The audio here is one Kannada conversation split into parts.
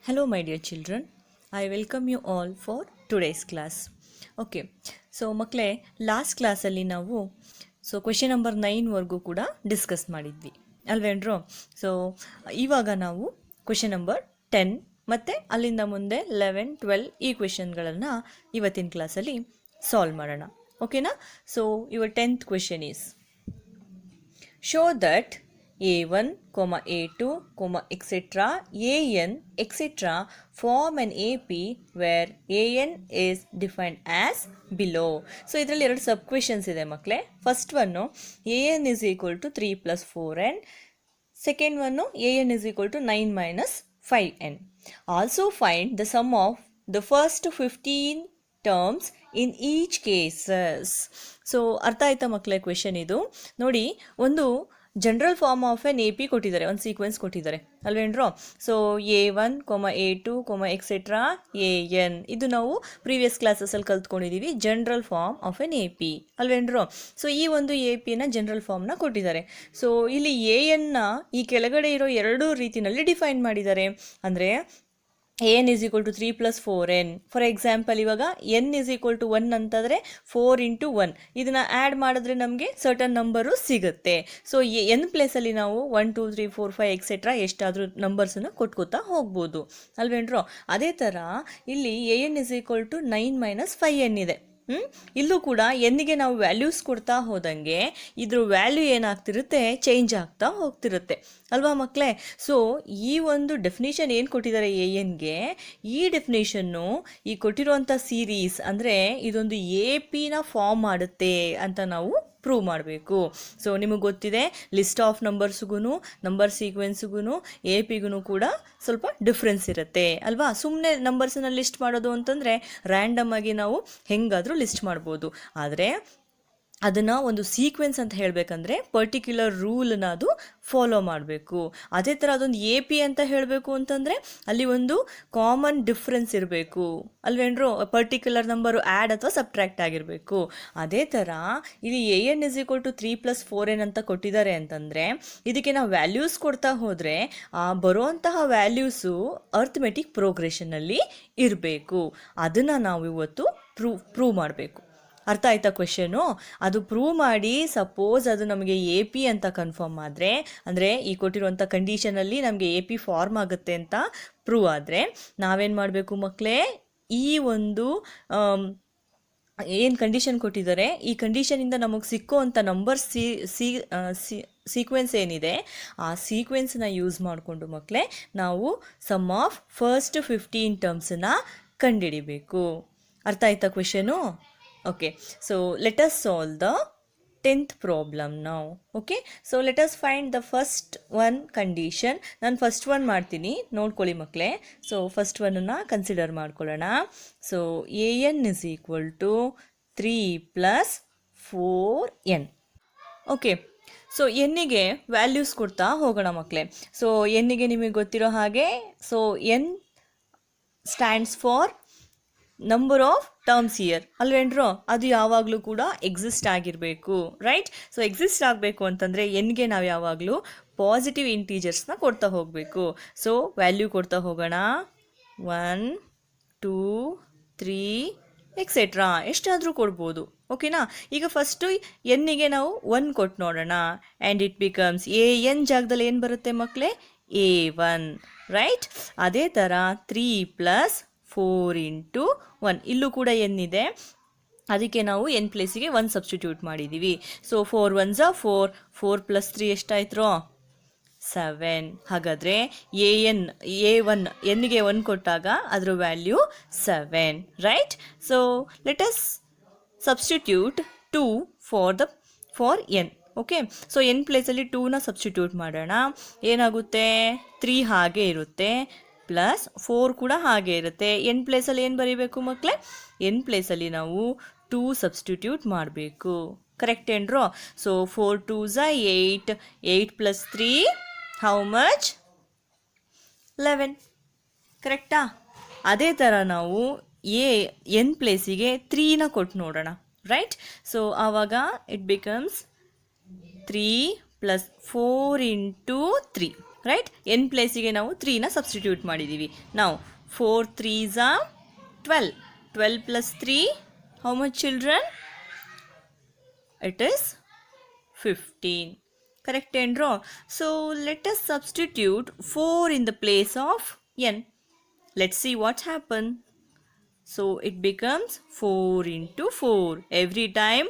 Hello, my dear children. I welcome you all for today's class. Okay, so ಮಕ್ಕಳೇ ಲಾಸ್ಟ್ ಕ್ಲಾಸಲ್ಲಿ ನಾವು ಕ್ವೆಶನ್ ನಂಬರ್ 9ವರೆಗೂ ಕೂಡ ಡಿಸ್ಕಸ್ ಮಾಡಿದ್ವಿ ಅಲ್ವೇನ್ರು. ಸೊ ಇವಾಗ ನಾವು ಕ್ವೆಶನ್ ನಂಬರ್ 10 ಮತ್ತು ಅಲ್ಲಿಂದ ಮುಂದೆ 11, 12 ಈ ಕ್ವೆಶನ್ಗಳನ್ನು ಇವತ್ತಿನ ಕ್ಲಾಸಲ್ಲಿ ಸಾಲ್ವ್ ಮಾಡೋಣ. ಓಕೆನಾ? So your 10th question is show that a1, a2, etc. an, etc. form an AP where an is defined as below. So ಇದರಲ್ಲಿ ಎರಡು ಸಬ್ ಕ್ವೆಶನ್ಸ್ ಇದೆ ಮಕ್ಕಳೇ. First one an is equal to 3 plus 4n. Second one an is equal to 9 minus 5n. Also find the sum of the first 15 terms in each cases. So ಅರ್ಥ ಆಯ್ತಾ ಮಕ್ಕಳೇ ಕ್ವೆಶನ್ ಇದು? ನೋಡಿ, ಒಂದು general form of an A P ಕೊಟ್ಟಿದ್ದಾರೆ, ಒಂದು ಸೀಕ್ವೆನ್ಸ್ ಕೊಟ್ಟಿದ್ದಾರೆ ಅಲ್ವೇನ್ರೋ. So a1, a2, etcetera an ಇದು ನಾವು ಪ್ರೀವಿಯಸ್ ಕ್ಲಾಸಸ್ಸಲ್ಲಿ ಕಲ್ತ್ಕೊಂಡಿದ್ದೀವಿ, general form of an A P ಅಲ್ವೇನ್ರೋ. ಸೊ ಈ ಒಂದು ಎ ಪಿನ ಜನರಲ್ ಫಾರ್ಮ್ನ ಕೊಟ್ಟಿದ್ದಾರೆ. ಸೊ ಇಲ್ಲಿ an ಈ ಕೆಳಗಡೆ ಇರೋ ಎರಡು ರೀತಿಯಲ್ಲಿ ಡಿಫೈನ್ ಮಾಡಿದ್ದಾರೆ. ಅಂದರೆ an is equal to 3 plus 4n. For example ಇವಾಗ n is equal to 1 ಅಂತಂದರೆ 4 into 1 ಇದನ್ನು ಆ್ಯಡ್ ಮಾಡಿದ್ರೆ ನಮಗೆ ಸರ್ಟನ್ ನಂಬರು ಸಿಗುತ್ತೆ. ಸೊ n ಪ್ಲೇಸಲ್ಲಿ ನಾವು 1, 2, 3, 4, 5 ಎಕ್ಸೆಟ್ರಾ ಎಷ್ಟಾದರೂ ನಂಬರ್ಸನ್ನು ಕೊಟ್ಕೋತಾ ಹೋಗ್ಬೋದು ಅಲ್ವೇನ್ರೋ. ಅದೇ ಥರ ಇಲ್ಲಿ an is equal to 9 minus 5n ಇದೆ. ಇಲ್ಲೂ ಕೂಡ ಎನ್ನಿಗೆ ನಾವು ವ್ಯಾಲ್ಯೂಸ್ ಕೊಡ್ತಾ ಹೋದಂಗೆ ಇದ್ರ ವ್ಯಾಲ್ಯೂ ಏನಾಗ್ತಿರುತ್ತೆ, ಚೇಂಜ್ ಆಗ್ತಾ ಹೋಗ್ತಿರುತ್ತೆ ಅಲ್ವಾ ಮಕ್ಕಳೇ. ಸೊ ಈ ಒಂದು ಡೆಫಿನೇಷನ್ ಏನು ಕೊಟ್ಟಿದ್ದಾರೆ ಎನ್ಗೆ, ಈ ಡೆಫಿನೇಷನ್ನು ಈ ಕೊಟ್ಟಿರುವಂಥ ಸೀರೀಸ್ ಅಂದರೆ ಇದೊಂದು ಎ ಪಿನ ಫಾರ್ಮ್ ಮಾಡುತ್ತೆ ಅಂತ ನಾವು ಪ್ರೂವ್ ಮಾಡಬೇಕು. ಸೊ ನಿಮಗೆ ಗೊತ್ತಿದೆ, ಲಿಸ್ಟ್ ಆಫ್ ನಂಬರ್ಸ್ಗೂ ನಂಬರ್ ಸೀಕ್ವೆನ್ಸ್ಗೂ ಎ ಪಿಗೂ ಕೂಡ ಸ್ವಲ್ಪ ಡಿಫ್ರೆನ್ಸ್ ಇರುತ್ತೆ ಅಲ್ವಾ. ಸುಮ್ಮನೆ ನಂಬರ್ಸನ್ನ ಲಿಸ್ಟ್ ಮಾಡೋದು ಅಂತಂದರೆ ರ್ಯಾಂಡಮ್ ಆಗಿ ನಾವು ಹೆಂಗಾದರೂ ಲಿಸ್ಟ್ ಮಾಡ್ಬೋದು. ಆದರೆ ಅದನ್ನು ಒಂದು ಸೀಕ್ವೆನ್ಸ್ ಅಂತ ಹೇಳಬೇಕಂದ್ರೆ ಪರ್ಟಿಕ್ಯುಲರ್ ರೂಲನ್ನ ಅದು ಫಾಲೋ ಮಾಡಬೇಕು. ಅದೇ ಥರ ಅದೊಂದು ಎ ಪಿ ಅಂತ ಹೇಳಬೇಕು ಅಂತಂದರೆ ಅಲ್ಲಿ ಒಂದು ಕಾಮನ್ ಡಿಫ್ರೆನ್ಸ್ ಇರಬೇಕು ಅಲ್ವೇನ್ರು. ಪರ್ಟಿಕ್ಯುಲರ್ ನಂಬರು ಆ್ಯಡ್ ಅಥವಾ ಸಬ್ಟ್ರ್ಯಾಕ್ಟ್ ಆಗಿರಬೇಕು. ಅದೇ ಥರ ಇಲ್ಲಿ an is equal to 3 plus 4n ಅಂತ ಕೊಟ್ಟಿದ್ದಾರೆ ಅಂತಂದರೆ ಇದಕ್ಕೆ ನಾವು ವ್ಯಾಲ್ಯೂಸ್ ಕೊಡ್ತಾ ಹೋದರೆ ಆ ಬರುವಂತಹ ವ್ಯಾಲ್ಯೂಸು ಅರ್ಥಮೆಟಿಕ್ ಪ್ರೋಗ್ರೆಷನಲ್ಲಿ ಇರಬೇಕು. ಅದನ್ನು ನಾವು ಇವತ್ತು ಪ್ರೂವ್ ಮಾಡಬೇಕು. ಅರ್ಥ ಆಯ್ತಾ ಕ್ವೆಶನು? ಅದು ಪ್ರೂವ್ ಮಾಡಿ ಸಪೋಸ್ ಅದು ನಮಗೆ ಎ ಪಿ ಅಂತ ಕನ್ಫರ್ಮ್ ಆದರೆ, ಅಂದರೆ ಈ ಕೊಟ್ಟಿರುವಂಥ ಕಂಡೀಷನಲ್ಲಿ ನಮಗೆ ಎ ಪಿ ಫಾರ್ಮ್ ಆಗುತ್ತೆ ಅಂತ ಪ್ರೂವ್ ಆದರೆ ನಾವೇನು ಮಾಡಬೇಕು ಮಕ್ಕಳೇ, ಈ ಒಂದು ಏನು ಕಂಡೀಷನ್ ಕೊಟ್ಟಿದ್ದಾರೆ ಈ ಕಂಡೀಷನಿಂದ ನಮಗೆ ಸಿಕ್ಕುವಂಥ ನಂಬರ್ ಸೀಕ್ವೆನ್ಸ್ ಏನಿದೆ ಆ ಸೀಕ್ವೆನ್ಸ್ನ ಯೂಸ್ ಮಾಡಿಕೊಂಡು ಮಕ್ಕಳೇ ನಾವು ಸಮ್ ಆಫ್ ಫಸ್ಟ್ 15 ಟರ್ಮ್ಸನ್ನ ಕಂಡುಹಿಡಿಬೇಕು. ಅರ್ಥ ಆಯ್ತಾ question? Okay, so let us solve the 10th problem now. Okay, so let us find the first one condition. ನಾನು ಫಸ್ಟ್ ಒನ್ ಮಾಡ್ತೀನಿ, ನೋಡ್ಕೊಳ್ಳಿ ಮಕ್ಕಳೇ. ಸೊ ಫಸ್ಟ್ ಒನ್ನನ್ನು ಕನ್ಸಿಡರ್ ಮಾಡ್ಕೊಳ್ಳೋಣ. So an is equal to 3 plus 4n. Okay, so ಎನ್ನಿಗೆ ವ್ಯಾಲ್ಯೂಸ್ ಕೊಡ್ತಾ ಹೋಗೋಣ ಮಕ್ಕಳೇ. ಸೊ ಎನ್ನಿಗೆ ನಿಮಗೆ ಗೊತ್ತಿರೋ ಹಾಗೆ so n stands for number of terms here ಅಲ್ವೇನ್ರೋ. ಅದು ಯಾವಾಗಲೂ ಕೂಡ ಎಕ್ಸಿಸ್ಟ್ ಆಗಿರಬೇಕು, ರೈಟ್. ಸೊ ಎಕ್ಸಿಸ್ಟ್ ಆಗಬೇಕು ಅಂತಂದರೆ ಎನ್ಗೆ ನಾವು ಯಾವಾಗಲೂ ಪಾಸಿಟಿವ್ ಇಂಟೀಜರ್ಸ್ನ ಕೊಡ್ತಾ ಹೋಗಬೇಕು. ಸೊ ವ್ಯಾಲ್ಯೂ ಕೊಡ್ತಾ ಹೋಗೋಣ, 1, 2, 3 ಎಕ್ಸೆಟ್ರಾ ಎಷ್ಟಾದರೂ ಕೊಡ್ಬೋದು. ಓಕೆನಾ? ಈಗ ಫಸ್ಟು ಎನ್ನಿಗೆ ನಾವು 1 ಕೊಟ್ಟು ನೋಡೋಣ. ಆ್ಯಂಡ್ ಇಟ್ ಬಿಕಮ್ಸ್ an ಜಾಗದಲ್ಲಿ ಏನು ಬರುತ್ತೆ ಮಕ್ಕಳೇ, a1, ರೈಟ್. ಅದೇ ಥರ 3 plus 4 into 1 ಇಲ್ಲೂ ಕೂಡ ಏನಿದೆ, ಅದಕ್ಕೆ ನಾವು n ಪ್ಲೇಸಿಗೆ 1 ಸಬ್ಸ್ಟಿಟ್ಯೂಟ್ ಮಾಡಿದ್ದೀವಿ. ಸೊ 4 1s 4, 4 plus 3 ಎಷ್ಟಾಯ್ತು, 7. ಹಾಗಾದರೆ a1 ಎನ್ನಿಗೆ 1 ಕೊಟ್ಟಾಗ ಅದರ value 7, right. So let us substitute 2 for n. Okay, so n ಪ್ಲೇಸಲ್ಲಿ 2ನ ಸಬ್ಸ್ಟಿಟ್ಯೂಟ್ ಮಾಡೋಣ. ಏನಾಗುತ್ತೆ, 3 ಹಾಗೆ ಇರುತ್ತೆ ಪ್ಲಸ್ 4 ಕೂಡ ಹಾಗೆ ಇರುತ್ತೆ. n ಪ್ಲೇಸಲ್ಲಿ ಏನು ಬರೀಬೇಕು ಮಕ್ಕಳೇ, n ಪ್ಲೇಸಲ್ಲಿ ನಾವು 2 ಸಬ್ಸ್ಟಿಟ್ಯೂಟ್ ಮಾಡಬೇಕು. ಕರೆಕ್ಟ್ ಏನ್ರೋ? So 4 2s 8, 8 plus 3 how much, 11. ಕರೆಕ್ಟಾ? ಅದೇ ಥರ ನಾವು n ಪ್ಲೇಸಿಗೆ 3ನ ಕೊಟ್ಟು ನೋಡೋಣ, ರೈಟ್. ಸೊ ಆವಾಗ it becomes 3 plus 4 into 3. Right. N ಪ್ಲೇಸಿಗೆ ನಾವು 3ನ ಸಬ್ಸ್ಟಿಟ್ಯೂಟ್ ಮಾಡಿದ್ದೀವಿ. ನಾವು 4 3s are 12. 12 plus 3, how much children? It is 15. Correct and wrong. So let us substitute 4 in the place of n. Let's see what happens. So it becomes 4 into 4. Every time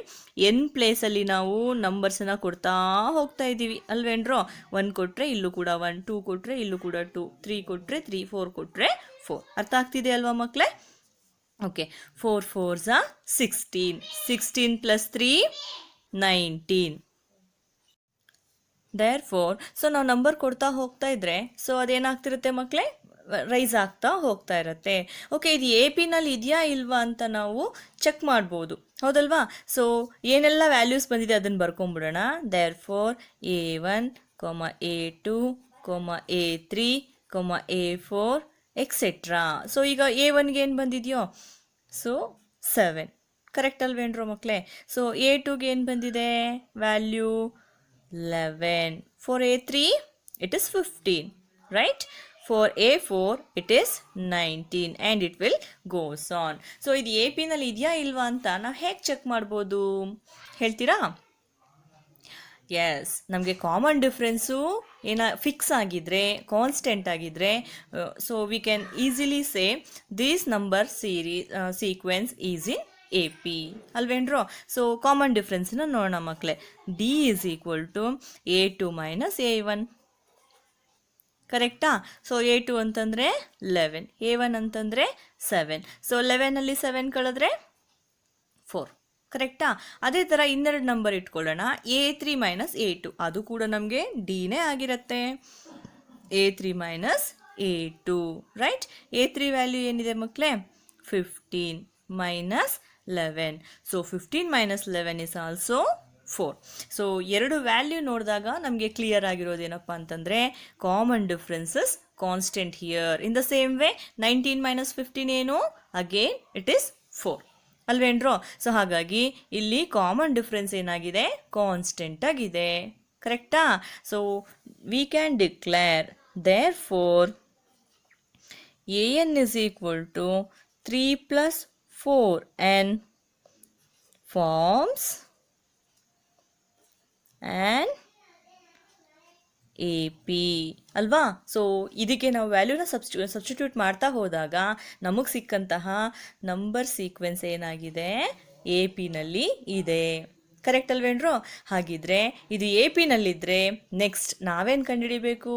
n place ಅಲ್ಲಿ ನಾವು ನಂಬರ್ಸನ್ನ ಕೊಡ್ತಾ ಹೋಗ್ತಾ ಇದ್ದೀವಿ ಅಲ್ವೇನ್ರೋ. 1 ಕೊಟ್ಟರೆ ಇಲ್ಲೂ ಕೂಡ 1, 2 ಕೊಟ್ಟರೆ ಇಲ್ಲೂ ಕೂಡ 2, 3 ಕೊಟ್ಟರೆ 3, 4 ಕೊಟ್ಟರೆ 4. ಅರ್ಥ ಆಗ್ತಿದೆ ಅಲ್ವಾ ಮಕ್ಕಳೇ? Okay. 4 4s are 16. 16 plus 3, 19. Therefore, so ನಾವು ನಂಬರ್ ಕೊಡ್ತಾ ಹೋಗ್ತಾ ಇದ್ರೆ ಸೊ ಅದೇನಾಗ್ತಿರುತ್ತೆ ಮಕ್ಕಳೇ, ರೈಸ್ ಆಗ್ತಾ ಹೋಗ್ತಾ ಇರುತ್ತೆ. ಓಕೆ, ಇದು ಎ ಪಿನಲ್ಲಿ ಇದೆಯಾ ಇಲ್ವಾ ಅಂತ ನಾವು ಚೆಕ್ ಮಾಡ್ಬೋದು, ಹೌದಲ್ವಾ? ಸೊ ಏನೆಲ್ಲ ವ್ಯಾಲ್ಯೂಸ್ ಬಂದಿದೆ ಅದನ್ನು ಬರ್ಕೊಂಬಿಡೋಣ. Therefore, A1, A2, A3, A4, etcetera. So ಈಗ A1ಗೆ ಏನು ಬಂದಿದೆಯೋ ಸೊ 7. ಕರೆಕ್ಟ್ ಅಲ್ವೇನ್ರೋ ಮಕ್ಕಳೇ? ಸೊ A2ಗೆ ಏನು ಬಂದಿದೆ value 11. For A3 it is 15, right? For A4 it is 19 and it will goes on. So ಇದು ಎ ಪಿನಲ್ಲಿ ಇದೆಯಾ ಇಲ್ವಾ ಅಂತ ನಾವು ಹೇಗೆ ಚೆಕ್ ಮಾಡ್ಬೋದು ಹೇಳ್ತೀರಾ? ಎಸ್, ನಮಗೆ ಕಾಮನ್ ಡಿಫ್ರೆನ್ಸು ಫಿಕ್ಸ್ ಆಗಿದ್ರೆ, ಕಾನ್ಸ್ಟೆಂಟ್ ಆಗಿದ್ರೆ, so we can easily say this number sequence is in A P ಅಲ್ವೇನ್ರೋ. ಸೊ ಕಾಮನ್ ಡಿಫ್ರೆನ್ಸ್ನ ನೋಡೋಣ ಮಕ್ಕಳೇ. D is equal to A2 minus A1. ಕರೆಕ್ಟಾ? ಸೊ A2 ಅಂತಂದರೆ 11, A1 ಅಂತಂದರೆ 7. ಸೊ 11ಅಲ್ಲಿ 7 ಕಳೆದ್ರೆ 4. ಕರೆಕ್ಟಾ? ಅದೇ ಥರ ಇನ್ನೆರಡು ನಂಬರ್ ಇಟ್ಕೊಳ್ಳೋಣ. A3 ಮೈನಸ್ A2, ಅದು ಕೂಡ ನಮಗೆ ಡಿನೇ ಆಗಿರುತ್ತೆ. A3 minus A2, right? A3 value ಏನಿದೆ ಮಕ್ಕಳೇ? 15 minus 11. So 15 minus 11 is also 4. So ಎರಡು ವ್ಯಾಲ್ಯೂ ನೋಡಿದಾಗ ನಮಗೆ ಕ್ಲಿಯರ್ ಆಗಿರೋದೇನಪ್ಪ ಅಂತಂದರೆ common differences constant here. In the same way 19 minus 15 ಏನು? Again it is 4 ಅಲ್ವೇನ್ರೋ. ಸೊ ಹಾಗಾಗಿ ಇಲ್ಲಿ ಕಾಮನ್ ಡಿಫ್ರೆನ್ಸ್ ಏನಾಗಿದೆ? ಕಾನ್ಸ್ಟೆಂಟ್ ಆಗಿದೆ. ಕರೆಕ್ಟಾ? So we can declare therefore an is equal to 3 plus 4n forms an A P ಅಲ್ವಾ. ಸೊ ಇದಕ್ಕೆ ನಾವು ವ್ಯಾಲ್ಯೂನ ಸಬ್ಸ್ಟಿಟ್ಯೂಟ್ ಮಾಡ್ತಾ ಹೋದಾಗ ನಮಗೆ ಸಿಕ್ಕಂತಹ ನಂಬರ್ ಸೀಕ್ವೆನ್ಸ್ ಏನಾಗಿದೆ? ಎ ಪಿನಲ್ಲಿ ಇದೆ. ಕರೆಕ್ಟ್ ಅಲ್ವೇನ್ರೋ? ಹಾಗಿದ್ರೆ ಇದು ಎ ಪಿನಲ್ಲಿದ್ದರೆ ನೆಕ್ಸ್ಟ್ ನಾವೇನು ಕಂಡುಹಿಡಿಬೇಕು?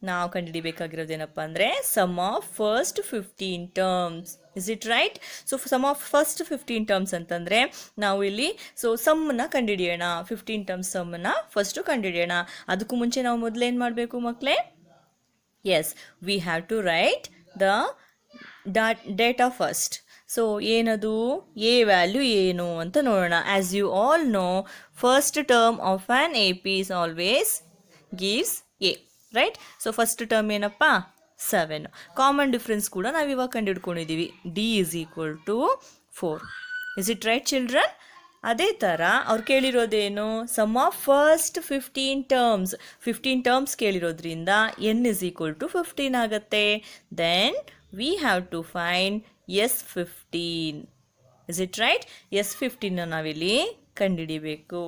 ನಾವು ಕಂಡುಹಿಡಿಬೇಕಾಗಿರೋದೇನಪ್ಪ ಅಂದರೆ sum of first 15 terms. Is it right? So sum of first 15 terms ಅಂತಂದರೆ ನಾವು ಇಲ್ಲಿ ಸೊ ಸಮ್ಮನ್ನ ಕಂಡುಹಿಡಿಯೋಣ. 15 ಟರ್ಮ್ಸ್ ಸಮ್ಮನ್ನ ಫಸ್ಟು ಕಂಡುಹಿಡಿಯೋಣ. ಅದಕ್ಕೂ ಮುಂಚೆ ನಾವು ಮೊದಲೇನು ಮಾಡಬೇಕು ಮಕ್ಕಳೇ? Yes, we have to write the data first. So ಏನದು? ಎ ವ್ಯಾಲ್ಯೂ ಏನು ಅಂತ ನೋಡೋಣ. As you all know, first term of an A P is always gives a, right? So first term ಏನಪ್ಪ? 7. ಕಾಮನ್ ಡಿಫ್ರೆನ್ಸ್ ಕೂಡ ನಾವು ಇವಾಗ ಕಂಡುಹಿಡ್ಕೊಂಡಿದ್ದೀವಿ. D is equal to 4. Is it right children? ಅದೇ ಥರ ಅವ್ರು ಕೇಳಿರೋದೇನು? Sum of first 15 terms. 15 terms ಕೇಳಿರೋದ್ರಿಂದ ಎನ್ ಇಸ್ ಈಕ್ವಲ್ ಟು 15 ಆಗುತ್ತೆ. Then we have to find S15. Is it right? S15 ನಾವಿಲ್ಲಿ ಕಂಡುಹಿಡಿಬೇಕು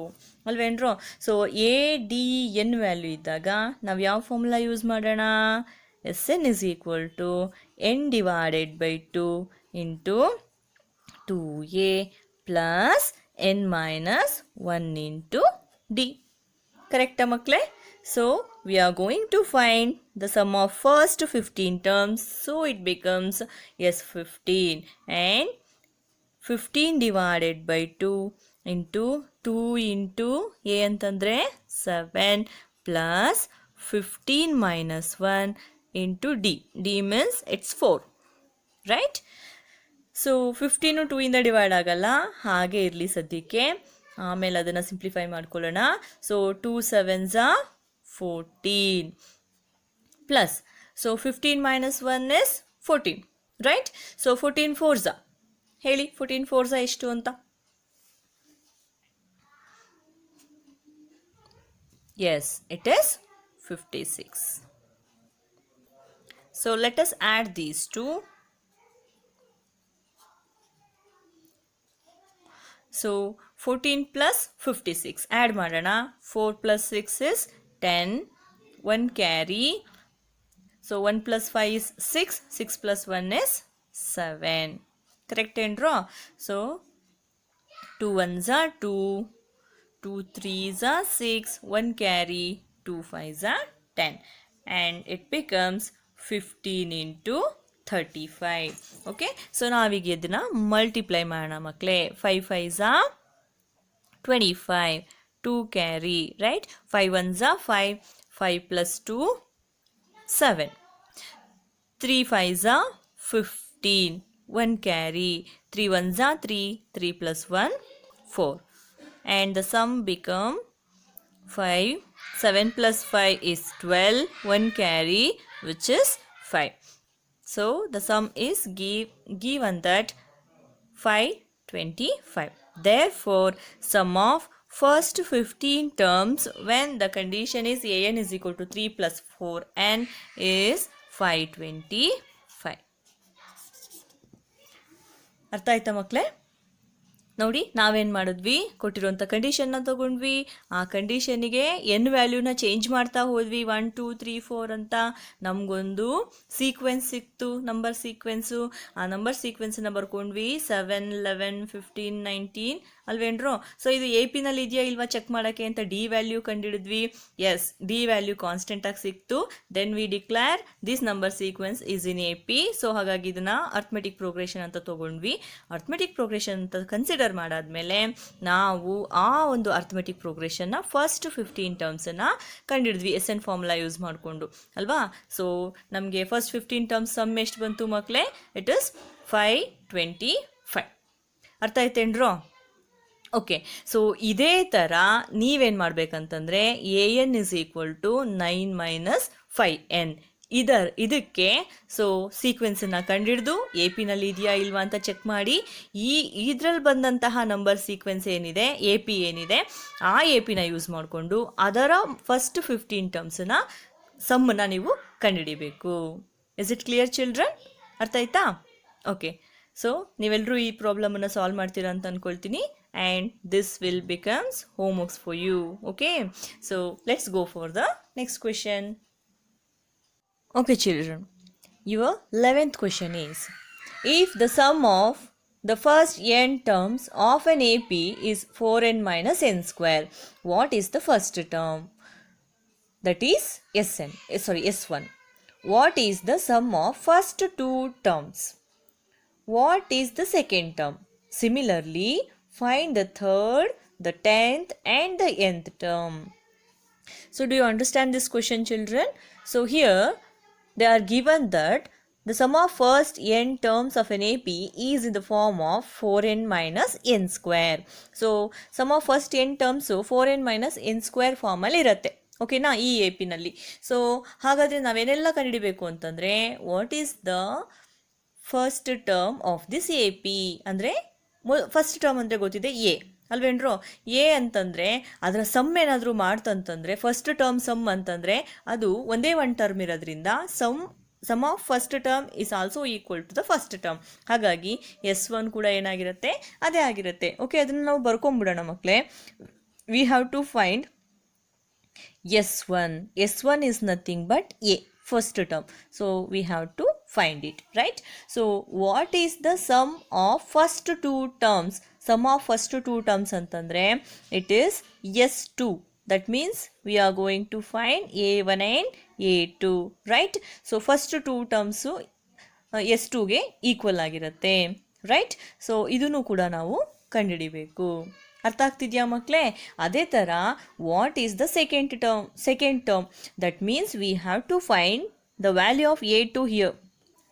ಅಲ್ವೇನ್ರೋ. So a d n value ಇದ್ದಾಗ ನಾವು ಯಾವ ಫಾರ್ಮುಲಾ ಯೂಸ್ ಮಾಡೋಣ? Sn is equal to n divided by 2 into 2a plus n minus 1 into d. Correct ಮಕ್ಕಳೇ? So we are going to find the sum of first 15 terms. So it becomes S15 and 15 divided by 2 into 2 into a ಅಂತಂದರೆ 7 plus 15 minus 1 into d. d means it's 4, right? So 15 2 ಇಂದ ಡಿವೈಡ್ ಆಗಲ್ಲ, ಹಾಗೆ ಇರಲಿ ಸದ್ಯಕ್ಕೆ. ಆಮೇಲೆ ಅದನ್ನು ಸಿಂಪ್ಲಿಫೈ ಮಾಡ್ಕೊಳ್ಳೋಣ. So 2 7s are 14 plus so 15 minus 1 is 14, right? So 14 4s ಹೇಳಿ, 14 4s ಎಷ್ಟು ಅಂತ? Yes, it is 56. So let us add these two. So 14 plus 56 add madana. 4 plus 6 is 10. 1 carry. So 1 plus 5 is 6. 6 plus 1 is 7. Correct and draw. So 2 ones are 2. 2 threes are 6. 1 carry. 2 fives are 10. And it becomes 15 into 35. Okay. So ನಾವೀಗ ಇದನ್ನ ಮಲ್ಟಿಪ್ಲೈ ಮಾಡೋಣ ಮಕ್ಕಳೇ. 5 5s are 25. 2 carry, right? 5 ones are 5. 5 plus 2, 7. 3 5s are 15. 1 carry. 3 ones are 3. 3 plus 1, 4. And the sum become 5. 7 plus 5 is 12. 1 carry, which is 5. So the sum is given that 525. Therefore, sum of first 15 terms when the condition is an is equal to 3 plus 4n is 525. ಅರ್ಥ ಆಯ್ತಾ ಮಕ್ಕಳೇ? ನೋಡಿ ನಾವೇನು ಮಾಡಿದ್ವಿ, ಕೊಟ್ಟಿರುವಂಥ ಕಂಡೀಷನ್ನ ತಗೊಂಡ್ವಿ. ಆ ಕಂಡೀಷನಿಗೆ ಎನ್ ವ್ಯಾಲ್ಯೂನ ಚೇಂಜ್ ಮಾಡ್ತಾ ಹೋದ್ವಿ. 1 2 3 4 ಅಂತ ನಮಗೊಂದು ಸೀಕ್ವೆನ್ಸ್ ಸಿಕ್ತು, ನಂಬರ್ ಸೀಕ್ವೆನ್ಸು. ಆ ನಂಬರ್ ಸೀಕ್ವೆನ್ಸನ್ನ ಬರ್ಕೊಂಡ್ವಿ. 7 11 15 19 ಅಲ್ವೇನ್ರೋ? ಸೊ ಇದು ಎ ಪಿನಲ್ಲಿ ಇದೆಯಾ ಇಲ್ವಾ ಚೆಕ್ ಮಾಡೋಕ್ಕೆ ಅಂತ ಡಿ ವ್ಯಾಲ್ಯೂ ಕಂಡುಹಿಡಿದ್ವಿ. ಎಸ್, ಡಿ ವ್ಯಾಲ್ಯೂ ಕಾನ್ಸ್ಟೆಂಟಾಗಿ ಸಿಕ್ತು. Then we declare this number sequence is in A P. So ಹಾಗಾಗಿ ಇದನ್ನು ಅರ್ಥಮೆಟಿಕ್ ಪ್ರೋಗ್ರೆಷನ್ ಅಂತ ತೊಗೊಂಡ್ವಿ. ಅರ್ಥಮೆಟಿಕ್ ಪ್ರೋಗ್ರೆಷನ್ ಅಂತ ಕನ್ಸಿಡರ್ ಮಾಡಾದ್ಮೇಲೆ ನಾವು ಆ ಒಂದು ಅರ್ಥಮೆಟಿಕ್ ಪ್ರೋಗ್ರೆಷನ್ನ ಫಸ್ಟ್ 15 ಟರ್ಮ್ಸನ್ನು ಕಂಡಿಡಿದ್ವಿ ಎಸ್ ಎನ್ ಫಾರ್ಮುಲಾ ಯೂಸ್ ಮಾಡಿಕೊಂಡು ಅಲ್ವಾ. ಸೊ ನಮಗೆ ಫಸ್ಟ್ 15 ಟರ್ಮ್ಸ್ ಸಮ್ ಎಷ್ಟು ಬಂತು ಮಕ್ಕಳೇ? It is 525. ಅರ್ಥ ಆಯ್ತೇನ್ರೋ? ಓಕೆ. ಸೊ ಇದೇ ಥರ ನೀವೇನು ಮಾಡಬೇಕಂತಂದರೆ a N is equal to 9 minus 5n ಇದಕ್ಕೆ ಸೊ ಸೀಕ್ವೆನ್ಸನ್ನು ಕಂಡುಹಿಡಿದು ಎ ಪಿನಲ್ಲಿ ಇದೆಯಾ ಇಲ್ವಾ ಅಂತ ಚೆಕ್ ಮಾಡಿ ಇದರಲ್ಲಿ ಬಂದಂತಹ ನಂಬರ್ ಸೀಕ್ವೆನ್ಸ್ ಏನಿದೆ, ಎ ಪಿ ಏನಿದೆ, ಆ ಎ ಪಿನ ಯೂಸ್ ಮಾಡಿಕೊಂಡು ಅದರ ಫಸ್ಟ್ 15 ಟರ್ಮ್ಸನ್ನ ಸಮ್ಮನ್ನು ನೀವು ಕಂಡುಹಿಡಿಬೇಕು. Is it clear children? ಅರ್ಥ ಆಯ್ತಾ? ಓಕೆ. ಸೊ ನೀವೆಲ್ಲರೂ ಈ ಪ್ರಾಬ್ಲಮನ್ನು ಸಾಲ್ವ್ ಮಾಡ್ತೀರಾ ಅಂತ ಅಂದ್ಕೊಳ್ತೀನಿ. And this will becomes homeworks for you. Okay. So let's go for the next question. Okay children, your 11th question is, if the sum of the first n terms of an AP is 4n minus n square, what is the first term? That is S1. What is the sum of first two terms? What is the second term? Similarly, find the third, the 10th and the nth term. So do you understand this question children? So here they are given that the sum of first n terms of an AP is in the form of 4n minus n square. So sum of first n terms 4n minus n square form ಅಲ್ಲಿ ಇರುತ್ತೆ. ಓಕೆನಾ, ಈ ಎ ಪಿನಲ್ಲಿ. ಸೊ ಹಾಗಾದರೆ ನಾವೇನೆಲ್ಲ ಕಂಡುಹಿಡಿಬೇಕು ಅಂತಂದರೆ, what is the first term of this A P ಅಂದರೆ ಫಸ್ಟ್ ಟರ್ಮ್ ಅಂದರೆ ಗೊತ್ತಿದೆ ಎ ಅಲ್ವೇನ್ರೋ? ಎ ಅಂತಂದರೆ ಅದರ ಸಮ್ ಏನಾದರೂ ಮಾಡ್ತಂತಂದರೆ ಫಸ್ಟ್ ಟರ್ಮ್ ಸಮ್ ಅಂತಂದರೆ ಅದು ಒಂದೇ ಒಂದು ಟರ್ಮ್ ಇರೋದ್ರಿಂದ sum of first term is also equal to the first term. ಹಾಗಾಗಿ S1 ಕೂಡ ಏನಾಗಿರುತ್ತೆ, ಅದೇ ಆಗಿರುತ್ತೆ. ಓಕೆ, ಅದನ್ನು ನಾವು ಬರ್ಕೊಂಬಿಡೋಣ ಮಕ್ಕಳೇ. We have to find S1. S1 is nothing but A, first term. So we have to find it, right? So what is the sum of first two terms? Sum of first two terms antandre it is S2. That means we are going to find A1 and A2, right? So first two terms S2 ಗೆ ಈಕ್ವಲ್ ಆಗಿರುತ್ತೆ, ರೈಟ್? ಸೊ ಇದನ್ನು ಕೂಡ ನಾವು ಕಂಡುಹಿಡಿಬೇಕು. ಅರ್ಥ ಆಗ್ತಿದೆಯಾ ಮಕ್ಕಳೇ? ಅದೇ ಥರ what is the second term? That means we have to find the value of A2 here,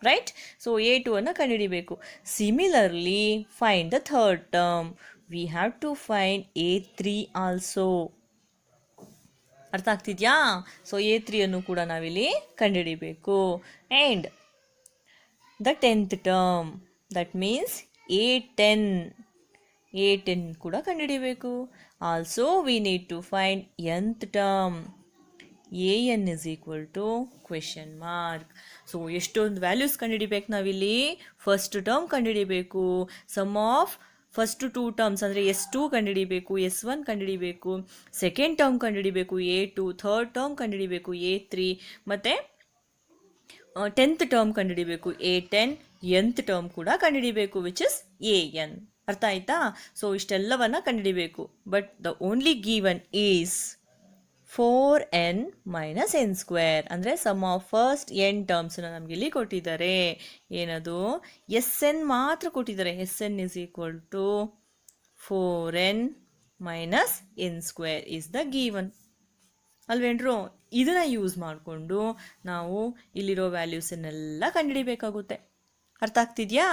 right? So A2 ಅನ್ನು ಕಂಡುಹಿಡಿಬೇಕು. Similarly find the third term. We have to find A3 also. ಅರ್ಥ ಆಗ್ತಿದೆಯಾ? ಸೊ A3 ಅನ್ನು ಕೂಡ ನಾವಿಲ್ಲಿ ಕಂಡುಹಿಡಿಬೇಕು. And the 10th term, that means A10 ಕೂಡ ಕಂಡುಹಿಡಿಬೇಕು. Also we need to find nth term. A N is equal to question mark. So ಎಷ್ಟೊಂದು ವ್ಯಾಲ್ಯೂಸ್ ಕಂಡುಹಿಡಿಬೇಕು ನಾವಿಲ್ಲಿ. ಫಸ್ಟ್ ಟರ್ಮ್ ಕಂಡುಹಿಡಿಬೇಕು, sum of first two terms ಅಂದರೆ S2 ಕಂಡುಹಿಡಿಬೇಕು, S1 ಕಂಡುಹಿಡಿಬೇಕು, ಸೆಕೆಂಡ್ ಟರ್ಮ್ ಕಂಡುಹಿಡಿಬೇಕು A2, ಥರ್ಡ್ ಟರ್ಮ್ ಕಂಡುಹಿಡಿಬೇಕು A3, ಮತ್ತು 10th ಟರ್ಮ್ ಕಂಡುಹಿಡಿಬೇಕು A10, nth ಟರ್ಮ್ ಕೂಡ ಕಂಡುಹಿಡಿಬೇಕು ವಿಚ್ ಇಸ್ AN. ಅರ್ಥ ಆಯ್ತಾ? ಸೊ ಇಷ್ಟೆಲ್ಲವನ್ನ ಕಂಡುಹಿಡಿಬೇಕು. But the only given is 4n minus n square, ಅಂದರೆ ಸಮ್ ಆಫ್ ಫಸ್ಟ್ n ಟರ್ಮ್ಸ್ನ ನಮಗೆ ಇಲ್ಲಿ ಕೊಟ್ಟಿದ್ದಾರೆ. ಏನದು? SN ಮಾತ್ರ ಕೊಟ್ಟಿದ್ದಾರೆ. SN is equal to 4n minus n square is the given ಅಲ್ವೇನ್ರು? ಇದನ್ನು ಯೂಸ್ ಮಾಡಿಕೊಂಡು ನಾವು ಇಲ್ಲಿರೋ ವ್ಯಾಲ್ಯೂಸನ್ನೆಲ್ಲ ಕಂಡುಹಿಡಿಬೇಕಾಗುತ್ತೆ. ಅರ್ಥ ಆಗ್ತಿದೆಯಾ?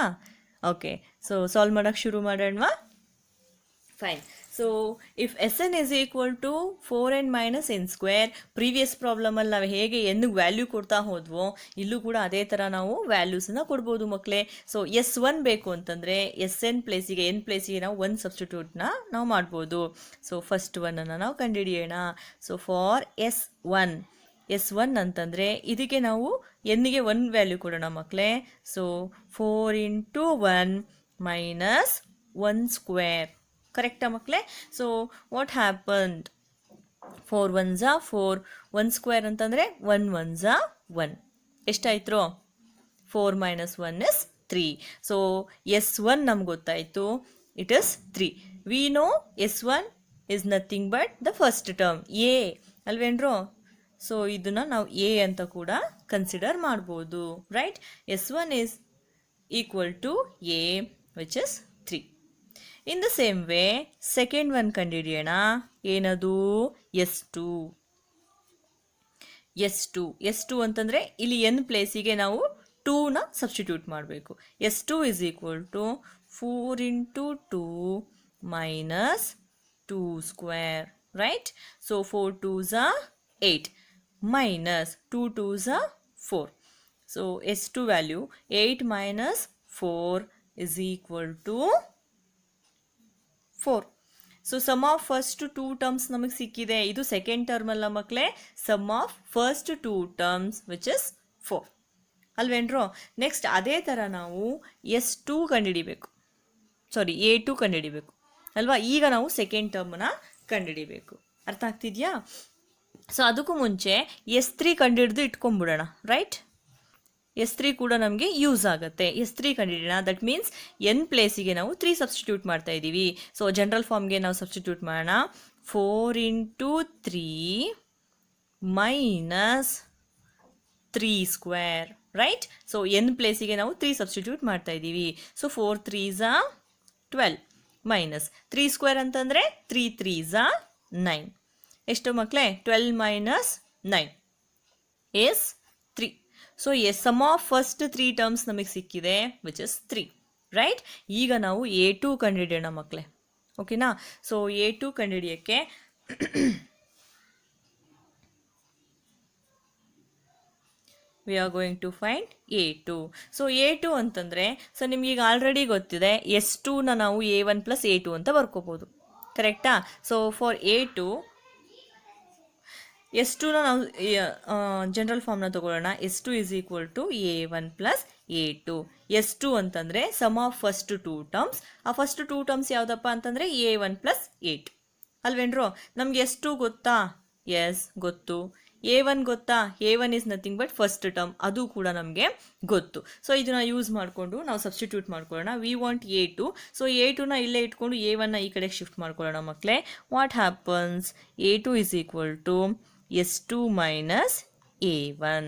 ಓಕೆ, ಸೊ ಸಾಲ್ವ್ ಮಾಡೋಕ್ಕೆ ಶುರು ಮಾಡೋಣವಾ? Fine. So if SN is equal to 4n minus n square, previous ಪ್ರಾಬ್ಲಮಲ್ಲಿ ನಾವು ಹೇಗೆ ಎನ್ಗೆ ವ್ಯಾಲ್ಯೂ ಕೊಡ್ತಾ ಹೋದ್ವೋ ಇಲ್ಲೂ ಕೂಡ ಅದೇ ಥರ ನಾವು ವ್ಯಾಲ್ಯೂಸನ್ನು ಕೊಡ್ಬೋದು ಮಕ್ಕಳೇ. ಸೊ S1 ಬೇಕು ಅಂತಂದರೆ SN ಪ್ಲೇಸಿಗೆ n ಪ್ಲೇಸಿಗೆ ನಾವು 1 ಸಬ್ಸ್ಟಿಟ್ಯೂಟ್ನ ನಾವು ಮಾಡ್ಬೋದು. ಸೊ ಫಸ್ಟ್ ಒನ್ನನ್ನು ನಾವು ಕಂಡುಹಿಡಿಯೋಣ. ಸೊ ಫಾರ್ S1 ಅಂತಂದರೆ ಇದಕ್ಕೆ ನಾವು ಎನ್ನಿಗೆ 1 ವ್ಯಾಲ್ಯೂ ಕೊಡೋಣ ಮಕ್ಕಳೇ. So 4 into 1 minus 1 square. ಕರೆಕ್ಟಾ ಮಕ್ಕಳೇ? So what happened? 4 1s 4, 1 square ಅಂತಂದರೆ 1 1s 1. ಎಷ್ಟಾಯ್ತು? 4 ಮೈನಸ್ 1 ಇಸ್ 3. ಸೊ S1 ನಮ್ಗೆ ಗೊತ್ತಾಯಿತು, it is 3. We know S1 is nothing but the first term A ಅಲ್ವೇನ್ರು? ಸೊ ಇದನ್ನು ನಾವು A ಅಂತ ಕೂಡ ಕನ್ಸಿಡರ್ ಮಾಡ್ಬೋದು, right? S1 is equal to A which is 3. In the same way second one ಕಂಡುಹಿಡಿಯೋಣ. ಏನದು? S2 ಅಂತಂದರೆ ಇಲ್ಲಿ n ಪ್ಲೇಸಿಗೆ ನಾವು 2ನ ಸಬ್ಸ್ಟಿಟ್ಯೂಟ್ ಮಾಡಬೇಕು. S2 is equal to 4 into 2 minus 2 square, right? So 4 2s 8 minus 2 2s 4. So S2 value 8 minus 4 is equal to 4. So sum of first 2 terms ನಮಗೆ ಸಿಕ್ಕಿದೆ. ಇದು ಸೆಕೆಂಡ್ ಟರ್ಮ್ ಅಲ್ಲ ಮಕ್ಕಳೇ, sum of first 2 terms which is 4 ಅಲ್ವೇನ್ರು? ನೆಕ್ಸ್ಟ್ ಅದೇ ಥರ ನಾವು S2 ಕಂಡುಹಿಡಿಬೇಕು, A2 ಕಂಡುಹಿಡಿಬೇಕು ಅಲ್ವಾ? ಈಗ ನಾವು ಸೆಕೆಂಡ್ ಟರ್ಮ್ನ ಕಂಡುಹಿಡಿಬೇಕು. ಅರ್ಥ ಆಗ್ತಿದೆಯಾ? ಸೊ ಅದಕ್ಕೂ ಮುಂಚೆ S3 ಕಂಡುಹಿಡಿದು ಇಟ್ಕೊಂಡ್ಬಿಡೋಣ, ರೈಟ್? S3 ಕೂಡ ನಮಗೆ ಯೂಸ್ ಆಗುತ್ತೆ. S3 ಕಂಡುಹಿಡಿಯೋಣ. ದಟ್ ಮೀನ್ಸ್ n ಪ್ಲೇಸಿಗೆ ನಾವು 3 ಸಬ್ಸ್ಟಿಟ್ಯೂಟ್ ಮಾಡ್ತಾ ಇದ್ದೀವಿ. ಸೊ ಜನರಲ್ ಫಾರ್ಮ್ಗೆ ನಾವು ಸಬ್ಸ್ಟಿಟ್ಯೂಟ್ ಮಾಡೋಣ. 4 into 3 minus 3 square, right? So n ಪ್ಲೇಸಿಗೆ ನಾವು 3 ಸಬ್ಸ್ಟಿಟ್ಯೂಟ್ ಮಾಡ್ತಾ ಇದ್ದೀವಿ. ಸೊ 4 3s 12 ಮೈನಸ್ 3 ಸ್ಕ್ವೇರ್ ಅಂತಂದರೆ 3 3s 9. ಎಷ್ಟು ಮಕ್ಕಳೇ? 12 minus 9 is 3. So sum of first 3 terms ನಮಗೆ ಸಿಕ್ಕಿದೆ ವಿಚ್ ಇಸ್ 3, ರೈಟ್? ಈಗ ನಾವು A2 ಕಂಡುಹಿಡಿಯೋಣ ಮಕ್ಕಳೇ, ಓಕೆನಾ? ಸೊ A2 ಕಂಡುಹಿಡಿಯೋಕ್ಕೆ we are going to find A2. So A2 ಅಂತಂದರೆ ನಿಮಗೀಗ ಆಲ್ರೆಡಿ ಗೊತ್ತಿದೆ, S2ನ ನಾವು A1 ಪ್ಲಸ್ A2 ಅಂತ ಬರ್ಕೋಬೋದು, ಕರೆಕ್ಟಾ? ಸೊ ಫಾರ್ A2 S2ನ ನಾವು ಜನರಲ್ ಫಾರ್ಮ್ನ ತಗೊಳ್ಳೋಣ. S2 is equal to A1 plus A2. S2 ಅಂತಂದರೆ ಸಮ್ ಆಫ್ ಫಸ್ಟ್ 2 ಟರ್ಮ್ಸ್. ಆ ಫಸ್ಟ್ 2 ಟರ್ಮ್ಸ್ ಯಾವುದಪ್ಪ ಅಂತಂದರೆ A1 ಪ್ಲಸ್ 8 ಅಲ್ವೇನ್ರು? ನಮ್ಗೆ S2 ಗೊತ್ತಾ? ಎಸ್ ಗೊತ್ತು. A1 ಗೊತ್ತಾ? A1 is nothing but first term, ಅದು ಕೂಡ ನಮಗೆ ಗೊತ್ತು. ಸೊ ಇದನ್ನು ಯೂಸ್ ಮಾಡಿಕೊಂಡು ನಾವು ಸಬ್ಸ್ಟಿಟ್ಯೂಟ್ ಮಾಡ್ಕೊಳ್ಳೋಣ. We want A2. ಸೊ A2ನ ಇಲ್ಲೇ ಇಟ್ಕೊಂಡು A1ನ ಈ ಕಡೆ ಶಿಫ್ಟ್ ಮಾಡ್ಕೊಳ್ಳೋಣ ಮಕ್ಕಳೇ. What happens? A2 is equal to S2 minus A1.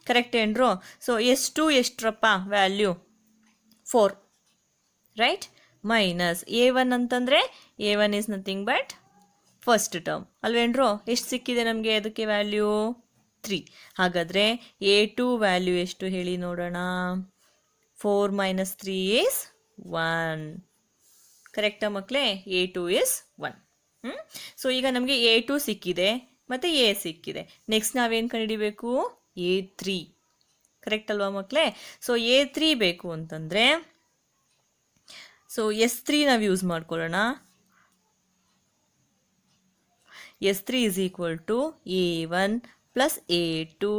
Correct ಏನ್ರು? ಸೊ S2 ಎಷ್ಟ್ರಪ್ಪ ವ್ಯಾಲ್ಯೂ? 4, ರೈಟ್? ಮೈನಸ್ A1 ಅಂತಂದರೆ A1 is nothing but first term ಅಲ್ವೇನ್ರು? ಎಷ್ಟು ಸಿಕ್ಕಿದೆ ನಮಗೆ ಅದಕ್ಕೆ ವ್ಯಾಲ್ಯೂ? 3. ಹಾಗಾದರೆ A2 ವ್ಯಾಲ್ಯೂ ಎಷ್ಟು ಹೇಳಿ ನೋಡೋಣ? 4 ಮೈನಸ್ 3 ಈಸ್ 1. ಕರೆಕ್ಟಾ ಮಕ್ಕಳೇ? A2 is 1. ಸೊ ಈಗ ನಮಗೆ A2 ಸಿಕ್ಕಿದೆ ಮತ್ತು A ಸಿಕ್ಕಿದೆ. ನೆಕ್ಸ್ಟ್ ನಾವೇನು ಕಂಡುಹಿಡಿಬೇಕು? A3. ಕರೆಕ್ಟ್ ಅಲ್ವಾ ಮಕ್ಕಳೇ? ಸೊ A3 ಬೇಕು ಅಂತಂದರೆ ಸೊ S3 ನಾವು ಯೂಸ್ ಮಾಡ್ಕೊಳ್ಳೋಣ. S3 is equal to A1 plus A2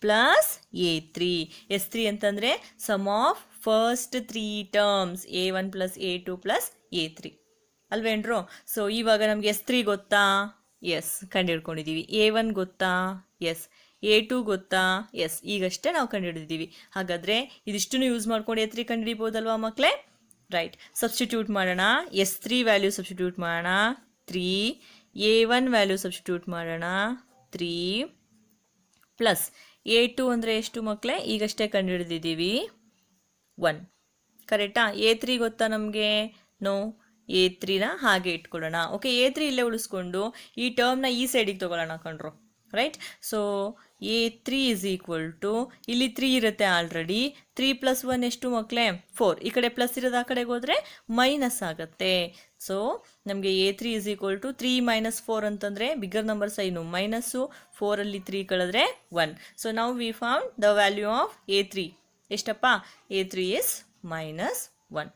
plus A3. S3 ಅಂತಂದರೆ sum of first 3 terms A1 plus A2 plus A3 ಅಲ್ವೇನ್ರು. ಸೊ ಇವಾಗ ನಮಗೆ S3 ಗೊತ್ತಾ? ಎಸ್, ಕಂಡುಹಿಡ್ಕೊಂಡಿದ್ದೀವಿ. A1 ಗೊತ್ತಾ? ಎಸ್. A2 ಗೊತ್ತಾ? ಎಸ್. ಈಗಷ್ಟೇ ನಾವು ಕಂಡುಹಿಡಿದಿದ್ದೀವಿ. ಹಾಗಾದರೆ ಇದಿಷ್ಟನ್ನು ಯೂಸ್ ಮಾಡ್ಕೊಂಡು A3 ಕಂಡುಹಿಡಿಬೋದಲ್ವಾ ಮಕ್ಕಳೇ? ರೈಟ್. ಸಬ್ಸ್ಟಿಟ್ಯೂಟ್ ಮಾಡೋಣ. S3 ವ್ಯಾಲ್ಯೂ ಸಬ್ಸ್ಟಿಟ್ಯೂಟ್ ಮಾಡೋಣ 3, A1 ವ್ಯಾಲ್ಯೂ ಸಬ್ಸ್ಟಿಟ್ಯೂಟ್ ಮಾಡೋಣ 3 ಪ್ಲಸ್ A2 ಅಂದರೆ ಎಷ್ಟು ಮಕ್ಕಳೇ? ಈಗಷ್ಟೇ ಕಂಡುಹಿಡಿದಿದ್ದೀವಿ 1. ಕರೆಕ್ಟಾ? A3 ಗೊತ್ತಾ ನಮಗೆ? ನೋ. A3ನ ಹಾಗೆ ಇಟ್ಕೊಳ್ಳೋಣ. ಓಕೆ, A3 ಇಲ್ಲೇ ಉಳಿಸ್ಕೊಂಡು ಈ ಟರ್ಮ್ನ ಈ ಸೈಡಿಗೆ ತೊಗೊಳ್ಳೋಣ ಕಣ್ರು. Right. So A3 is equal to, ಇಲ್ಲಿ 3 ಇರುತ್ತೆ ಆಲ್ರೆಡಿ. 3 ಪ್ಲಸ್ 1 ಎಷ್ಟು ಮಕ್ಕಳೇ? 4. ಈ ಕಡೆ ಪ್ಲಸ್ ಇರೋದು ಆ ಕಡೆಗೆ ಹೋದರೆ ಮೈನಸ್ ಆಗುತ್ತೆ. ಸೊ ನಮಗೆ A3 is equal to 3 minus 4 ಅಂತಂದರೆ ಬಿಗ್ಗರ್ ನಂಬರ್ ಸೈನು ಮೈನಸ್ಸು, 4ಅಲ್ಲಿ 3 ಕಳೆದ್ರೆ 1. ಸೊ ನಾವು we found the value of A3 ಎಷ್ಟಪ್ಪ? A3 is minus 1.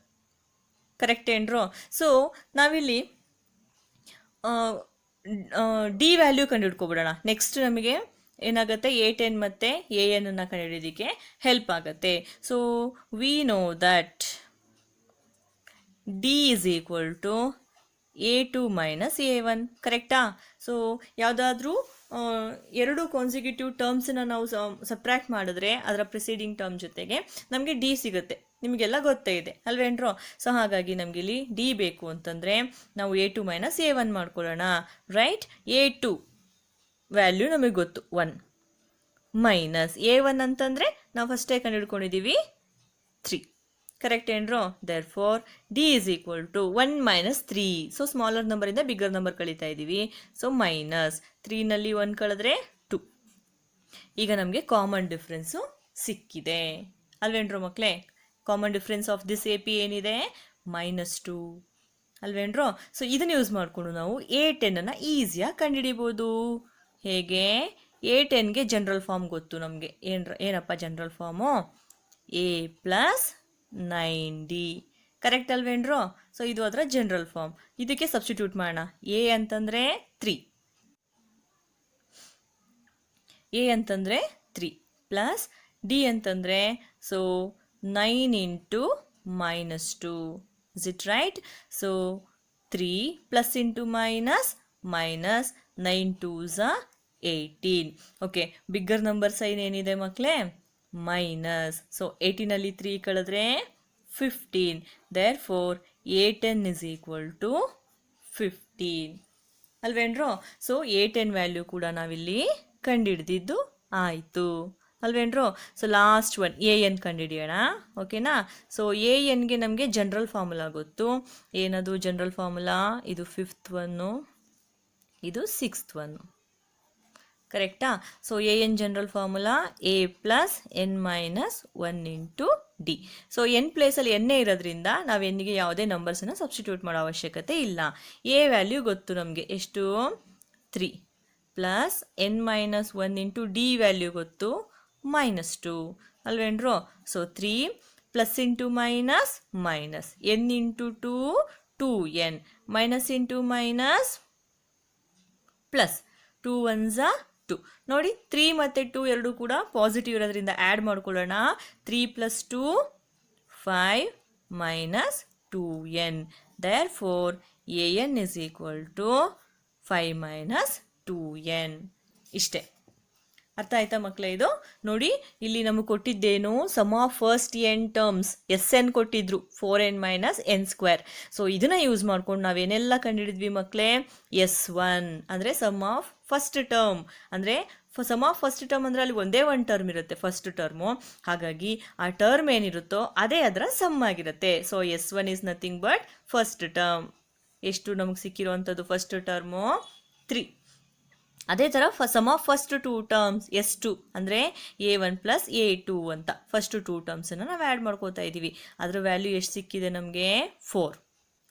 ಕರೆಕ್ಟ್ ಏನ್ರು? ಸೊ ನಾವಿಲ್ಲಿ ಡಿ ವ್ಯಾಲ್ಯೂ ಕಂಡುಹಿಡ್ಕೊಬಿಡೋಣ. ನೆಕ್ಸ್ಟ್ ನಮಗೆ ಏನಾಗುತ್ತೆ? A10 ಮತ್ತು AN ಅನ್ನು ಕಂಡುಹಿಡಿಯೋದಕ್ಕೆ ಹೆಲ್ಪ್ ಆಗುತ್ತೆ. So we know that d is equal to A2 minus A1. ಕರೆಕ್ಟಾ? ಸೊ ಯಾವುದಾದ್ರೂ ಎರಡು ಕಾನ್ಸಿಕ್ಯೂಟಿವ್ ಟರ್ಮ್ಸನ್ನು ನಾವು ಸಬ್ಟ್ರ್ಯಾಕ್ಟ್ ಮಾಡಿದ್ರೆ ಅದರ ಪ್ರಿಸೀಡಿಂಗ್ ಟರ್ಮ್ ಜೊತೆಗೆ ನಮಗೆ ಡಿ ಸಿಗುತ್ತೆ. ನಿಮಗೆಲ್ಲ ಗೊತ್ತೇ ಇದೆ ಅಲ್ವೇನ್ರೋ? ಸೊ ಹಾಗಾಗಿ ನಮಗೆ ಇಲ್ಲಿ ಡಿ ಬೇಕು ಅಂತಂದರೆ ನಾವು A2 ಮೈನಸ್ A1 ಮಾಡ್ಕೊಳ್ಳೋಣ. ರೈಟ್. A2 ವ್ಯಾಲ್ಯೂ ನಮಗೆ ಗೊತ್ತು 1 ಮೈನಸ್ A1 ಅಂತಂದರೆ ನಾವು ಫಸ್ಟೇ ಕಂಡುಹಿಡ್ಕೊಂಡಿದ್ದೀವಿ 3. ಕರೆಕ್ಟ್ ಏನ್ರೋ? Therefore d is equal to 1 minus 3. So smaller ನಂಬರಿಂದ ಬಿಗ್ಗರ್ ನಂಬರ್ ಕಳೀತಾ ಇದ್ದೀವಿ. ಸೊ ಮೈನಸ್ 3ನಲ್ಲಿ 1 ಕಳೆದ್ರೆ 2. ಈಗ ನಮಗೆ ಕಾಮನ್ ಡಿಫ್ರೆನ್ಸು ಸಿಕ್ಕಿದೆ ಅಲ್ವೇನ್ರೋ ಮಕ್ಕಳೇ? Common difference of this AP ಏನಿದೆ? -2 ಅಲ್ವೇನ್ರೋ? ಸೊ ಇದನ್ನು ಯೂಸ್ ಮಾಡಿಕೊಂಡು ನಾವು A10 ಈಸಿಯಾಗಿ ಕಂಡುಹಿಡಿಬೋದು. ಹೇಗೆ? A10ಗೆ ಜನರಲ್ ಫಾರ್ಮ್ ಗೊತ್ತು ನಮಗೆ. ಏನಪ್ಪ general form? A plus 9D. Correct ಅಲ್ವೇನ್ರೋ? ಸೊ ಇದು ಅದರ ಜನರಲ್ ಫಾರ್ಮ್. ಇದಕ್ಕೆ ಸಬ್ಸ್ಟಿಟ್ಯೂಟ್ ಮಾಡೋಣ. A ಅಂತಂದರೆ 3, A ಅಂತಂದರೆ 3 ಪ್ಲಸ್ D ಅಂತಂದರೆ so 9 into -2. Is it right? So 3 plus into minus minus 9 2s 18. Okay, bigger number sign ಏನಿದೆ ಮಕ್ಕಳೇ? ಮೈನಸ್. ಸೊ 18ಅಲ್ಲಿ 3 ಕಳೆದ್ರೆ 15. Therefore A10 is equal to 15 ಅಲ್ವೇನ್ರೋ? ಸೊ A10 ವ್ಯಾಲ್ಯೂ ಕೂಡ ನಾವಿಲ್ಲಿ ಕಂಡುಹಿಡ್ದಿದ್ದು ಆಯಿತು ಅಲ್ವೇನ್ರೋ? ಸೊ ಲಾಸ್ಟ್ ಒನ್ AN ಕಂಡುಹಿಡಿಯೋಣ. ಓಕೆನಾ? ಸೊ ANಗೆ ನಮಗೆ ಜನರಲ್ ಫಾರ್ಮುಲಾ ಗೊತ್ತು. ಏನದು ಜನರಲ್ ಫಾರ್ಮುಲಾ? ಇದು 5th ಒನ್ನು, ಇದು 6th ಒನ್ನು. ಕರೆಕ್ಟಾ? So AN general formula A plus N minus 1 into D. So N ಪ್ಲೇಸಲ್ಲಿ ಎನ್ನೇ ಇರೋದ್ರಿಂದ ನಾವು ಎನ್ನಿಗೆ ಯಾವುದೇ ನಂಬರ್ಸನ್ನು ಸಬ್ಸ್ಟಿಟ್ಯೂಟ್ ಮಾಡೋ ಅವಶ್ಯಕತೆ ಇಲ್ಲ. A ವ್ಯಾಲ್ಯೂ ಗೊತ್ತು ನಮಗೆ ಎಷ್ಟು? 3 plus N minus 1 into D value ಗೊತ್ತು -2 ಅಲ್ವೇನ್ರೋ? So 3 plus into minus minus N into 2 2N minus into minus plus 2 1s 2. ನೋಡಿ 3 ಮತ್ತು 2 ಎರಡು ಕೂಡ ಪಾಸಿಟಿವ್ ಇರೋದ್ರಿಂದ ಆ್ಯಡ್ ಮಾಡ್ಕೊಳ್ಳೋಣ. 3 plus 2 5 minus 2N. Therefore AN is equal to 5 minus 2N. ಇಷ್ಟೇ. ಅರ್ಥ ಆಯ್ತಾ ಮಕ್ಕಳೇ? ಇದು ನೋಡಿ, ಇಲ್ಲಿ ನಮಗೆ ಕೊಟ್ಟಿದ್ದೇನು? Sum of first n terms SN ಕೊಟ್ಟಿದ್ರು 4n minus n square. So ಇದನ್ನು ಯೂಸ್ ಮಾಡ್ಕೊಂಡು ನಾವೇನೆಲ್ಲ ಕಂಡುಹಿಡಿದ್ವಿ ಮಕ್ಕಳೇ? S1 ಅಂದರೆ ಸಮ್ ಆಫ್ ಫಸ್ಟ್ ಟರ್ಮ್. ಅಂದರೆ ಸಮ್ ಆಫ್ ಫಸ್ಟ್ ಟರ್ಮ್ ಅಂದರೆ ಅಲ್ಲಿ ಒಂದೇ ಒಂದು ಟರ್ಮ್ ಇರುತ್ತೆ ಫಸ್ಟ್ ಟರ್ಮು. ಹಾಗಾಗಿ ಆ ಟರ್ಮ್ ಏನಿರುತ್ತೋ ಅದೇ ಅದರ ಸಮ್ ಆಗಿರುತ್ತೆ. So S1 is nothing but first term. ಎಷ್ಟು ನಮಗೆ ಸಿಕ್ಕಿರುವಂಥದ್ದು ಫಸ್ಟ್ ಟರ್ಮು? 3. ಅದೇ ಥರ some of first 2 terms S2 ಅಂದರೆ A1 ಪ್ಲಸ್ A2 ಅಂತ ಫಸ್ಟ್ 2 ಟರ್ಮ್ಸನ್ನು ನಾವು ಆ್ಯಡ್ ಮಾಡ್ಕೋತಾ ಇದ್ದೀವಿ. ಅದರ ವ್ಯಾಲ್ಯೂ ಎಷ್ಟು ಸಿಕ್ಕಿದೆ ನಮಗೆ? 4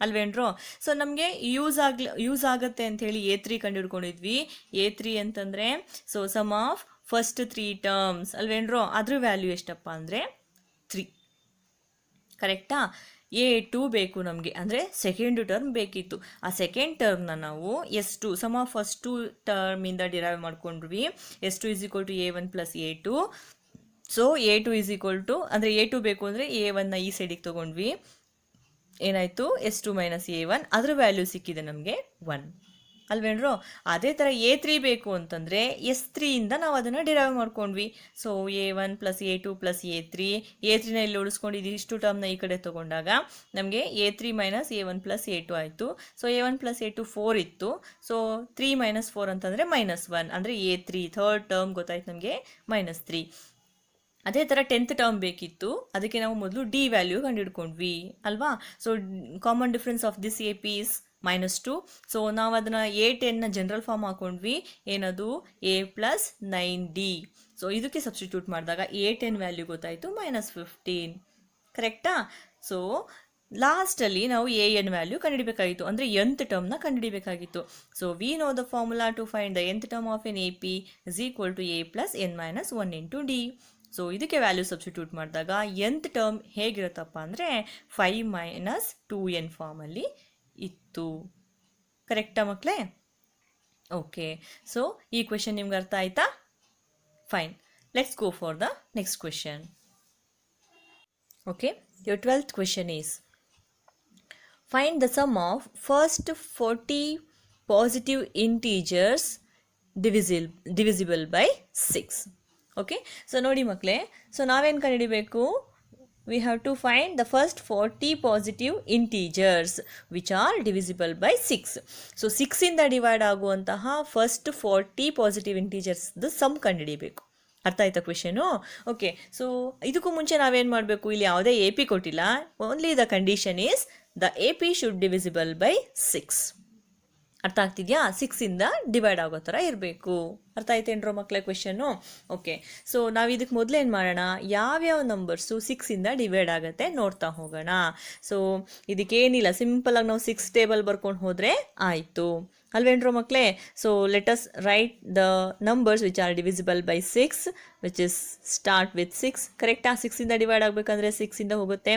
ಅಲ್ವೇನ್ರೋ? ಸೊ ನಮಗೆ ಯೂಸ್ ಆಗುತ್ತೆ ಅಂಥೇಳಿ A3 ಕಂಡುಹಿಡ್ಕೊಂಡಿದ್ವಿ. A3 ಅಂತಂದರೆ so sum of first 3 terms ಅಲ್ವೇನ್ರೋ? ಅದ್ರ ವ್ಯಾಲ್ಯೂ ಎಷ್ಟಪ್ಪ ಅಂದರೆ 3 ಕರೆಕ್ಟಾ? A2 ಬೇಕು ನಮಗೆ, ಅಂದರೆ ಸೆಕೆಂಡ್ ಟರ್ಮ್ ಬೇಕಿತ್ತು. ಆ ಸೆಕೆಂಡ್ ಟರ್ಮ್ನ ನಾವು S2 sum of first two ಟರ್ಮಿಂದ ಡಿರೈವ್ ಮಾಡ್ಕೊಂಡ್ವಿ. S2 is equal to A1 plus A2. So A2 is equal to, ಅಂದರೆ A2 ಬೇಕು ಅಂದರೆ A1ನ ಈ ಸೈಡಿಗೆ ತೊಗೊಂಡ್ವಿ. ಏನಾಯಿತು? S2 ಮೈನಸ್ A1, ಅದರ ವ್ಯಾಲ್ಯೂ ಸಿಕ್ಕಿದೆ ನಮಗೆ 1 ಅಲ್ವೇನ್ರೋ? ಅದೇ ಥರ A3 ಬೇಕು ಅಂತಂದರೆ S3ಇಂದ ನಾವು ಅದನ್ನು ಡಿರೈವ್ ಮಾಡ್ಕೊಂಡ್ವಿ. So A1 plus A2 plus A3ನ ಇಲ್ಲಿ ಉಳಿಸ್ಕೊಂಡು ಇದಿಷ್ಟು ಟರ್ಮ್ನ ಈ ಕಡೆ ತೊಗೊಂಡಾಗ ನಮಗೆ A3 minus A1 plus A2 ಆಯಿತು. ಸೊ A1 ಪ್ಲಸ್ A2 4 ಇತ್ತು. ಸೊ 3 ಮೈನಸ್ 4 ಅಂತಂದರೆ -1, ಅಂದರೆ A3 ಥರ್ಡ್ ಟರ್ಮ್ ಗೊತ್ತಾಯ್ತು ನಮಗೆ -3. ಅದೇ ಥರ 10th ಟರ್ಮ್ ಬೇಕಿತ್ತು, ಅದಕ್ಕೆ ನಾವು ಮೊದಲು ಡಿ ವ್ಯಾಲ್ಯೂ ಕಂಡುಹಿಡ್ಕೊಂಡ್ವಿ ಅಲ್ವಾ? So common difference of this AP is -2. So ನಾವು ಅದನ್ನು A10ನ ಜನರಲ್ ಫಾರ್ಮ್ ಹಾಕೊಂಡ್ವಿ. ಏನದು? A plus 9D. ಸೊ ಇದಕ್ಕೆ ಸಬ್ಸ್ಟಿಟ್ಯೂಟ್ ಮಾಡಿದಾಗ A10 ವ್ಯಾಲ್ಯೂ ಗೊತ್ತಾಯಿತು -15. ಕರೆಕ್ಟಾ? ಸೊ ಲಾಸ್ಟಲ್ಲಿ ನಾವು AN ವ್ಯಾಲ್ಯೂ ಕಂಡುಹಿಡಬೇಕಾಗಿತ್ತು, ಅಂದರೆ nth ಟರ್ಮ್ನ ಕಂಡುಹಿಡಬೇಕಾಗಿತ್ತು. So we know the formula to find the nth term of an AP is equal to A plus n minus 1 into D. So ಇದಕ್ಕೆ ವ್ಯಾಲ್ಯೂ ಸಬ್ಸ್ಟಿಟ್ಯೂಟ್ ಮಾಡಿದಾಗ nth ಟರ್ಮ್ ಹೇಗಿರುತ್ತಪ್ಪ ಅಂದರೆ 5 ಮೈನಸ್ 2n ಫಾರ್ಮಲ್ಲಿ ಇತ್ತು. ಕರೆಕ್ಟಾ ಮಕ್ಕಳೇ? ಓಕೆ, ಸೊ ಈ ಕ್ವೆಶನ್ ನಿಮ್ಗೆ ಅರ್ಥ ಆಯ್ತಾ? Fine, let's go for the next question. Okay, your 12th question is find the sum of first 40 positive integers divisible by 6. Okay, so ನೋಡಿ ಮಕ್ಕಳೇ, ಸೊ ನಾವೇನು ಕಂಡುಹಿಡಿಬೇಕು? we have to find the first 40 positive integers which are divisible by 6. So 6ಇಂದ ಡಿವೈಡ್ ಆಗುವಂತಹ ಫಸ್ಟ್ 40 ಪಾಸಿಟಿವ್ ಇಂಟೀಜರ್ಸ್ದು ಸಮ್ ಕಂಡುಹಿಡಿಬೇಕು. ಅರ್ಥ ಆಯ್ತಾ ಕ್ವೆಶನು? ಓಕೆ, ಸೊ ಇದಕ್ಕೂ ಮುಂಚೆ ನಾವೇನು ಮಾಡಬೇಕು? ಇಲ್ಲಿ ಯಾವುದೇ AP ಕೊಟ್ಟಿಲ್ಲ, only the condition is the AP should divisible by 6. ಅರ್ಥ ಆಗ್ತಿದೆಯಾ? 6ಇಂದ ಡಿವೈಡ್ ಆಗೋ ಥರ ಇರಬೇಕು. ಅರ್ಥ ಆಯ್ತೇನ್ರೋ ಮಕ್ಕಳ ಕ್ವೆಶನ್ನು? ಓಕೆ, ಸೊ ನಾವು ಇದಕ್ಕೆ ಮೊದಲೇನು ಮಾಡೋಣ? ಯಾವ್ಯಾವ ನಂಬರ್ಸು 6ಇಂದ ಡಿವೈಡ್ ಆಗುತ್ತೆ ನೋಡ್ತಾ ಹೋಗೋಣ. ಸೊ ಇದಕ್ಕೇನಿಲ್ಲ, ಸಿಂಪಲಾಗಿ ನಾವು 6 ಟೇಬಲ್ ಬರ್ಕೊಂಡು ಹೋದರೆ ಆಯಿತು ಅಲ್ವೇನ್ರೋ ಮಕ್ಕಳೇ? So let us right the numbers which are divisible by 6, which is start with 6. ಕರೆಕ್ಟಾ? 6ಇಂದ ಡಿವೈಡ್ ಆಗಬೇಕಂದ್ರೆ 6ಇಂದ ಹೋಗುತ್ತೆ.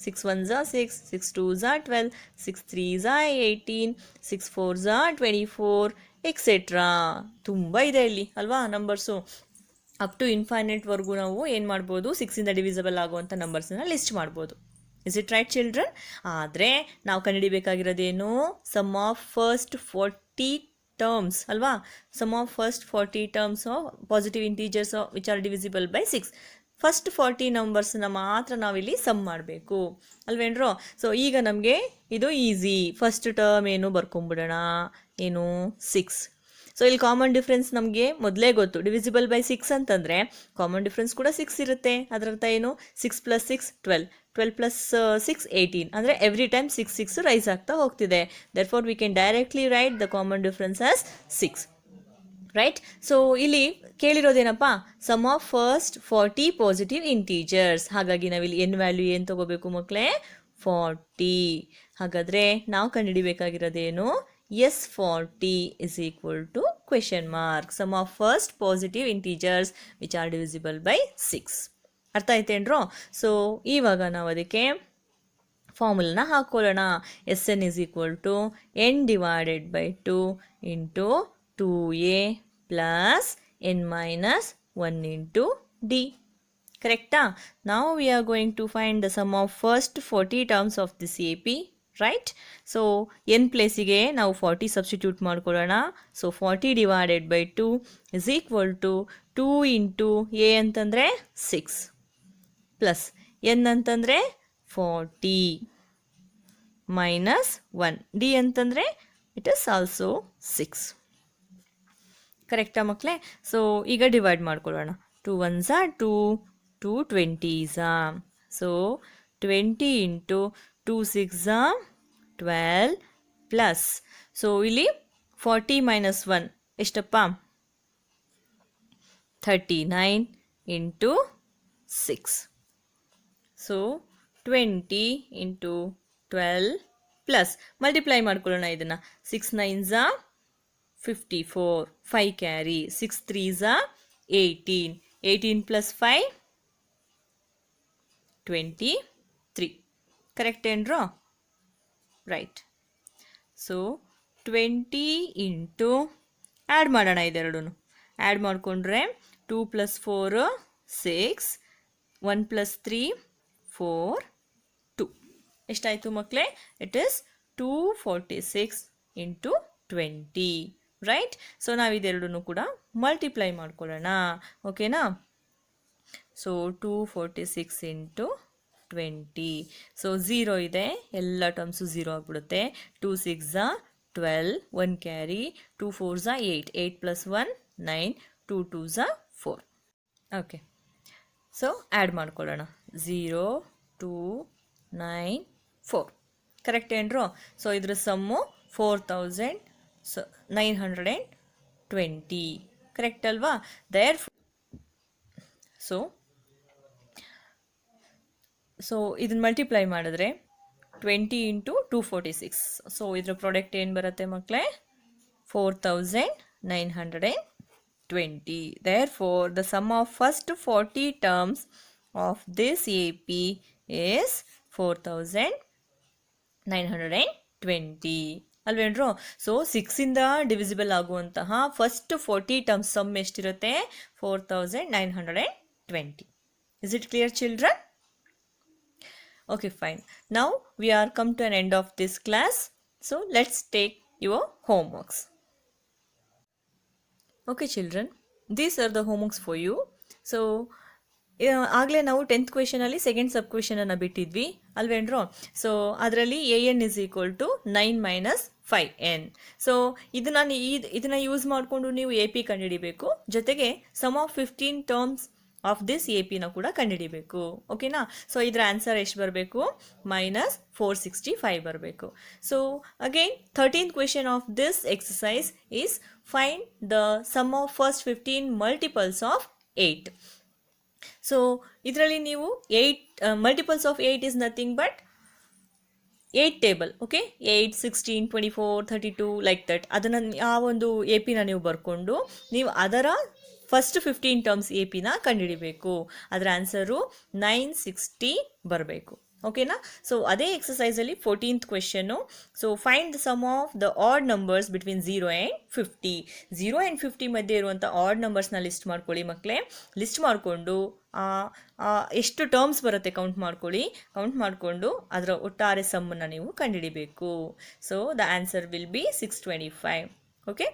6 1s are 6, 6 2s are 12, 6 3s are 18, 6 4s are 24, etcetera. ತುಂಬ ಇದೆ ಇಲ್ಲಿ ಅಲ್ವಾ ನಂಬರ್ಸು. ಅಪ್ ಟು ಇನ್ಫೈನೈಟ್ವರೆಗೂ ನಾವು ಏನು ಮಾಡ್ಬೋದು? 6ಇಂದ ಡಿವಿಸಿಬಲ್ ಆಗುವಂಥ ನಂಬರ್ಸನ್ನ ಲಿಸ್ಟ್ ಮಾಡ್ಬೋದು. Is it right children? ಆದರೆ ನಾವು ಕಂಡುಹಿಡಿಬೇಕಾಗಿರೋದೇನು? ಸಮ್ ಆಫ್ ಫಸ್ಟ್ 40 ಟರ್ಮ್ಸ್ ಅಲ್ವಾ? Sum of first 40 terms of positive integers which are divisible by 6. First 40 ನಂಬರ್ಸ್ನ ಮಾತ್ರ ನಾವಿಲ್ಲಿ ಸಮ್ ಮಾಡಬೇಕು ಅಲ್ವೇನ್ರೋ? ಸೊ ಈಗ ನಮಗೆ ಇದು ಈಸಿ. ಫಸ್ಟ್ ಟರ್ಮ್ ಏನು ಬರ್ಕೊಂಬಿಡೋಣ, ಏನು 6. ಸೊ ಇಲ್ಲಿ ಕಾಮನ್ ಡಿಫ್ರೆನ್ಸ್ ನಮಗೆ ಮೊದಲೇ ಗೊತ್ತು. ಡಿವಿಸಿಬಲ್ ಬೈ 6 ಅಂತಂದರೆ ಕಾಮನ್ ಡಿಫ್ರೆನ್ಸ್ ಕೂಡ 6 ಇರುತ್ತೆ. ಅದರರ್ಥ ಏನು? 6 ಪ್ಲಸ್ 6 12, 12 ಪ್ಲಸ್ 6 18, ಅಂದರೆ ಎವ್ರಿ ಟೈಮ್ 6 6 ರೈಸ್ ಆಗ್ತಾ ಹೋಗ್ತಿದೆ. Therefore we can directly write the common difference as 6. Right? So ಇಲ್ಲಿ ಕೇಳಿರೋದೇನಪ್ಪ? Sum of first 40 positive integers. ಹಾಗಾಗಿ ನಾವಿಲ್ಲಿ ಎನ್ ವ್ಯಾಲ್ಯೂ ಏನು ತೊಗೋಬೇಕು ಮಕ್ಕಳೇ? 40. ಹಾಗಾದರೆ ನಾವು ಕಂಡುಹಿಡಿಬೇಕಾಗಿರೋದೇನು? S40 is equal to question mark sum of first positive integers which are divisible by 6. ಅರ್ಥ ಆಯ್ತೇನ್ರೋ? ಸೊ ಇವಾಗ ನಾವು ಅದಕ್ಕೆ ಫಾರ್ಮುಲನ ಹಾಕೊಳ್ಳೋಣ. Sn is equal to n divided by 2 into 2a plus n minus 1 into d. Correcta? Now we are going to find the sum of first 40 terms of this AP. Right? So n ಪ್ಲೇಸಿಗೆ ನಾವು 40 ಸಬ್ಸ್ಟಿಟ್ಯೂಟ್ ಮಾಡ್ಕೊಳ್ಳೋಣ. So 40 divided by 2 is equal to 2 into A ಅಂತಂದರೆ 6 ಪ್ಲಸ್ ಎನ್ ಅಂತಂದರೆ 40 ಮೈನಸ್ 1 ಡಿ ಅಂತಂದರೆ ಇಟ್ ಇಸ್ ಆಲ್ಸೋ 6. ಕರೆಕ್ಟಾ ಮಕ್ಕಳೇ? ಸೊ ಈಗ ಡಿವೈಡ್ ಮಾಡ್ಕೊಳ್ಳೋಣ. 2 1s are 2, 2 20s are. So 20 into 2 6 are 12 plus, so ಇಲ್ಲಿ 40 ಮೈನಸ್ 1 ಎಷ್ಟಪ್ಪ? 39 into 6. So 20 into 12 plus multiply ಮಾಡ್ಕೊಳ್ಳೋಣ ಇದನ್ನು. 6 9s are 54, 5 carry, 6 3s are 18, 18 plus 5 23. Correct ಏನ್ರೋ ರೈಟ್. ಸೊ 20 ಇಂಟು ಆ್ಯಡ್ ಮಾಡೋಣ ಇದೆರಡೂ. ಆ್ಯಡ್ ಮಾಡಿಕೊಂಡ್ರೆ 2 + 4 6, 1 + 3 4 2. ಎಷ್ಟಾಯಿತು ಮಕ್ಕಳೇ? It is 246 into 20 right. So ನಾವು ಇದೆರಡೂ ಕೂಡ ಮಲ್ಟಿಪ್ಲೈ ಮಾಡ್ಕೊಳ್ಳೋಣ. ಓಕೆನಾ? So 246 into 20. ಸೊ 0 ಇದೆ, ಎಲ್ಲ ಟರ್ಮ್ಸು 0 ಆಗಿಬಿಡುತ್ತೆ. 2 6 12, 1 ಕ್ಯಾರಿ, 2 4 8, 8 + 1 9, 2 2 4. ಓಕೆ, ಸೊ ಆ್ಯಡ್ ಮಾಡ್ಕೊಳ್ಳೋಣ. 0 2 9 4 ಕರೆಕ್ಟ್ ಏನ್ರೋ? ಸೊ ಇದ್ರ ಸಮ್ಮು 4920 ಕರೆಕ್ಟ್ ಅಲ್ವಾ? ದೇರ್ ಸೊ ಇದನ್ನು ಮಲ್ಟಿಪ್ಲೈ ಮಾಡಿದ್ರೆ 20 ಇಂಟು 246. ಸೊ ಇದರ ಪ್ರಾಡಕ್ಟ್ ಏನು ಬರುತ್ತೆ ಮಕ್ಕಳೇ? 4920. Therefore, the sum of first 40 terms of this AP is 4920. ಅಲ್ವೇನ್ರೋ? ಸೊ 6ಇಂದ ಡಿವಿಸಿಬಲ್ ಆಗುವಂತಹ ಫಸ್ಟ್ 40 ಟರ್ಮ್ಸ್ ಸಮ್ ಎಷ್ಟಿರುತ್ತೆ? 4920. Is it clear, children? Okay, fine. Now we are come to an end of this class. So let's take your homeworks. Okay, children. These are the homeworks for you. So ಆಗಲೇ ನಾವು 10th ಕ್ವೆಶನಲ್ಲಿ ಸೆಕೆಂಡ್ ಸಬ್ ಕ್ವೆಶನನ್ನು ಬಿಟ್ಟಿದ್ವಿ ಅಲ್ವೇನ್ರೋ? ಸೊ ಅದರಲ್ಲಿ AN = 9 - 5N. ಸೊ ಇದನ್ನು ಯೂಸ್ ಮಾಡಿಕೊಂಡು ನೀವು AP ಕಂಡುಹಿಡಿಬೇಕು. ಜೊತೆಗೆ sum of 15 terms of this AP ಕೂಡ ಕಂಡುಹಿಡಿಬೇಕು. ಓಕೆನಾ? ಸೊ ಇದರ ಆನ್ಸರ್ ಎಷ್ಟು ಬರಬೇಕು? -465 ಬರಬೇಕು. So again 13th question of this exercise is find the sum of first 15 multiples of 8. So ಇದರಲ್ಲಿ ನೀವು 8 multiples of 8 is nothing but 8 table. Okay, 8 16 24 32 like that. ಅದನ್ನು ಆ ಒಂದು AP ನೀವು ಬರ್ಕೊಂಡು ನೀವು ಅದರ ಫಸ್ಟ್ 15 ಟರ್ಮ್ಸ್ AP ಕಂಡುಹಿಡಿಬೇಕು. ಅದರ ಆನ್ಸರು 960 ಬರಬೇಕು. ಓಕೆನಾ? ಸೊ ಅದೇ ಎಕ್ಸಸೈಸಲ್ಲಿ 14th ಕ್ವೆಶನ್ನು. So find the sum of the odd numbers between 0 and 50. 0 and 50 ಮಧ್ಯೆ ಇರುವಂಥ ಆಡ್ ನಂಬರ್ಸ್ನ ಲಿಸ್ಟ್ ಮಾಡ್ಕೊಳ್ಳಿ ಮಕ್ಕಳೇ. ಲಿಸ್ಟ್ ಮಾಡಿಕೊಂಡು ಎಷ್ಟು ಟರ್ಮ್ಸ್ ಬರುತ್ತೆ ಕೌಂಟ್ ಮಾಡ್ಕೊಳ್ಳಿ. ಕೌಂಟ್ ಮಾಡಿಕೊಂಡು ಅದರ ಒಟ್ಟಾರೆ ಸಮ್ಮನ್ನು ನೀವು ಕಂಡುಹಿಡಿಬೇಕು. So the answer will be 625. Okay,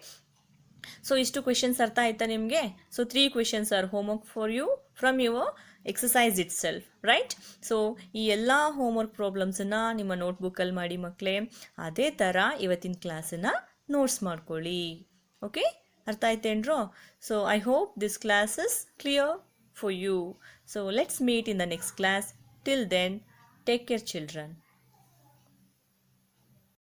so ಇಷ್ಟು ಕ್ವೆಶನ್ಸ್ ಅರ್ಥ ಆಯ್ತಾ ನಿಮಗೆ? So 3 questions are homework for you from your exercise itself right. So ಈ ಎಲ್ಲ ಹೋಮ್ವರ್ಕ್ ಪ್ರಾಬ್ಲಮ್ಸನ್ನು ನಿಮ್ಮ ನೋಟ್ಬುಕ್ಕಲ್ಲಿ ಮಾಡಿ ಮಕ್ಕಳೇ. ಅದೇ ಥರ ಇವತ್ತಿನ ಕ್ಲಾಸನ್ನು ನೋಟ್ಸ್ ಮಾಡ್ಕೊಳ್ಳಿ. ಓಕೆ, ಅರ್ಥ ಆಯ್ತೇನ್ರೋ? So I hope this class is clear for you. So let's meet in the next class. Till then, take care children.